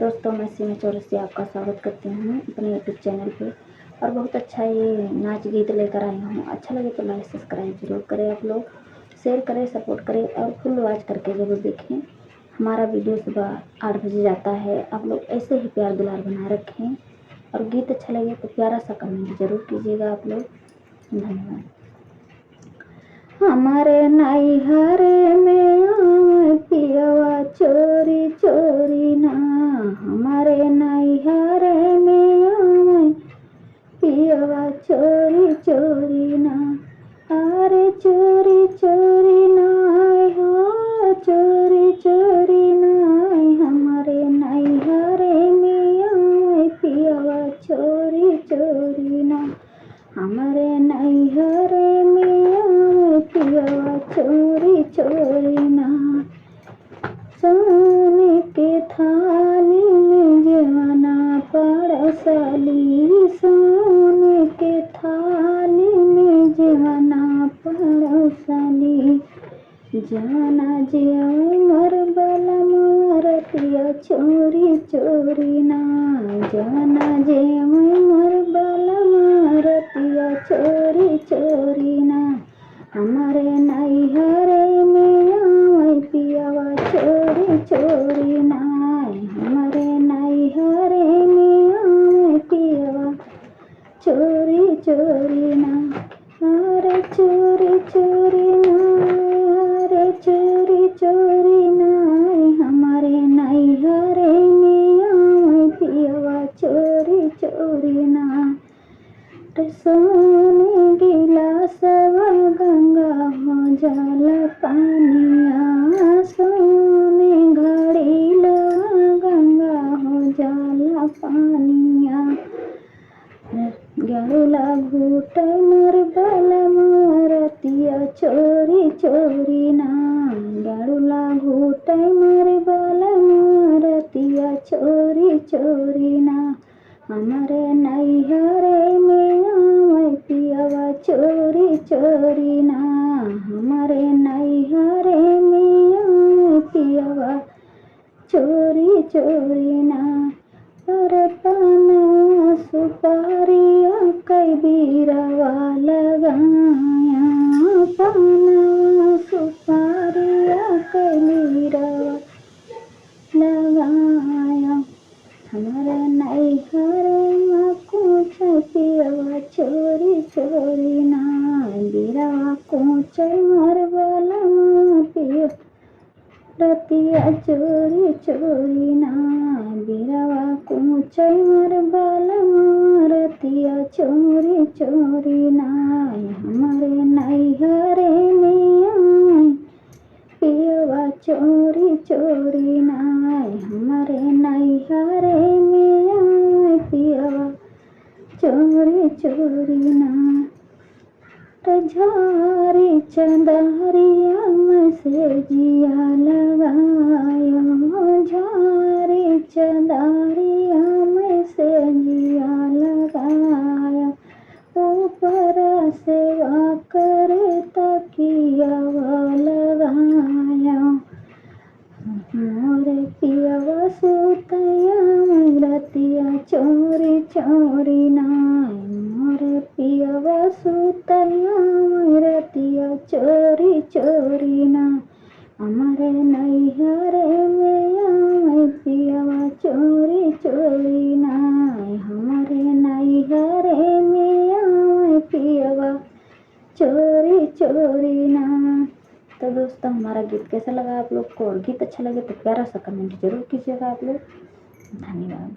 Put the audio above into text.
दोस्तों, मैं सीमा चौरसिया आपका स्वागत करती हूँ अपने यूट्यूब चैनल पे। और बहुत अच्छा ये नाच गीत लेकर आई हूँ। अच्छा लगे तो लाइक सब्सक्राइब जरूर करें, आप लोग शेयर करें, सपोर्ट करें और फुल वॉच करके ज़रूर देखें। हमारा वीडियो सुबह 8 बजे जाता है। आप लोग ऐसे ही प्यार दुलार बनाए रखें और गीत अच्छा लगे तो प्यारा सा कमेंट जरूर कीजिएगा आप लोग। धन्यवाद। हमारे नैहरे में पियवा चोरी चोरी ना, हमारे नैहरे में पियवा चोरी चोरी ना, अरे चोरी चोरी ना हो, चोरी चोरी ना, हमारे नैहरे में पियवा चोरी चोरी ना, हमारे नैहरे में पियवा चोरी चोरी ना। सोने के थाली में जवाना पड़साली, सोने के थाली में जवाना पड़साली, जाना जे मर बला मारतिया चोरी चोरी ना, जाना जे मर बला मारतिया चोरी चोरी ना, हमारे नैहरे में पियवा चोरी चोरी ना, हमारे नैहरे में पियवा चोरी चोरी ना, अरे चोरी चोरी ना, अरे चोरी चोरी ना, हमारे नैहरे में पियवा चोरी चोरी ना। सोने गिलासवा गंगा हो जाला पानिया, सोने घड़ीलवा गंगा हो जाला पानिया, गरुला घूट मोर बला मारतिया चोरी चोरी ना, गरुला घूट मोर बला मारतिया चोरी चोरी ना, हमारे नैहरे में पियवा चोरी चोरी ना, हमारे नैहरे में पियवा चोरी चोरी ना। अरे पान सुपारिया कई बीरवा लगाया, पान सुपारिया कई बीरवा लगाया, हमारे नैहरे में कुछ पियवा चोरी चोरी ना, बीरवा कुछ मर बला पिय रतिया चोरी चोरी ना, बीरवा कुछ मर बला रतिया चोरी चोरी ना, हमारे नैहरे में पियवा चोरी चोरी ना, हमारे नैहरे में पियवा चोरी चोरी ना। झारी चंदारिया में से जिया लगाया, झारी चंदारिया में से जिया लगाया, ऊपर सेवा करे तकिया लगाया, मोरे पियवा सुतया रतिया चोरी चोरी ना, मोरे पियवा सुतया रतिया चोरी चोरी ना, हमारे नैहरे में पियवा चोरी चोरी ना, हमारे नैहरे में पियवा चोरी चोरी ना। तो दोस्तों, हमारा गीत कैसा लगा आप लोग को, और गीत अच्छा लगे तो प्यारा सा कमेंट जरूर कीजिएगा आप लोग। धन्यवाद।